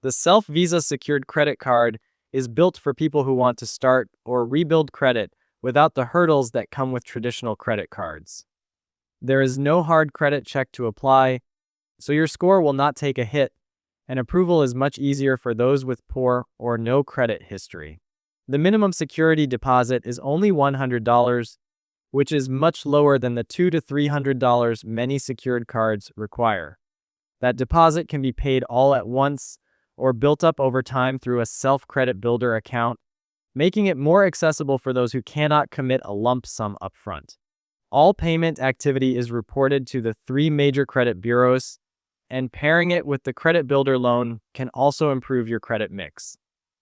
The Self-Visa secured credit card is built for people who want to start or rebuild credit without the hurdles that come with traditional credit cards. There is no hard credit check to apply, so your score will not take a hit, and approval is much easier for those with poor or no credit history. The minimum security deposit is only $100, which is much lower than the $200 to $300 many secured cards require. That deposit can be paid all at once or built up over time through a self-credit builder account, making it more accessible for those who cannot commit a lump sum upfront. All payment activity is reported to the 3 major credit bureaus, and pairing it with the credit builder loan can also improve your credit mix.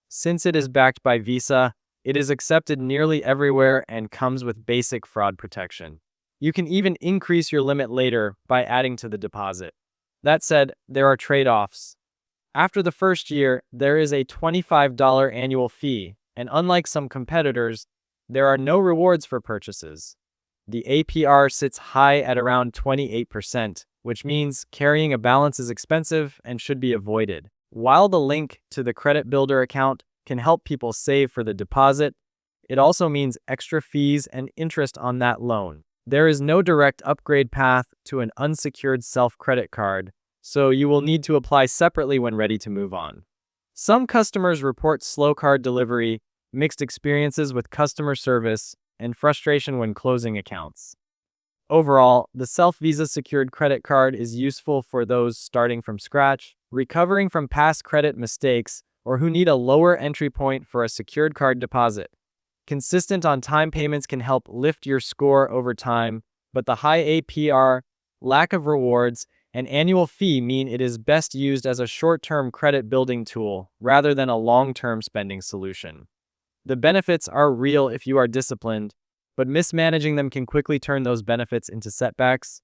Since it is backed by Visa, it is accepted nearly everywhere and comes with basic fraud protection. You can even increase your limit later by adding to the deposit. That said, there are trade-offs. After the first year, there is a $25 annual fee, and unlike some competitors, there are no rewards for purchases. The APR sits high at around 28%, which means carrying a balance is expensive and should be avoided. While the link to the credit builder account can help people save for the deposit, it also means extra fees and interest on that loan. There is no direct upgrade path to an unsecured self-credit card, so you will need to apply separately when ready to move on. Some customers report slow card delivery, mixed experiences with customer service, and frustration when closing accounts. Overall, the Self-Visa secured credit card is useful for those starting from scratch, recovering from past credit mistakes, or who need a lower entry point for a secured card deposit. Consistent on-time payments can help lift your score over time, but the high APR, lack of rewards, and annual fee mean it is best used as a short-term credit building tool rather than a long-term spending solution. The benefits are real if you are disciplined, but mismanaging them can quickly turn those benefits into setbacks.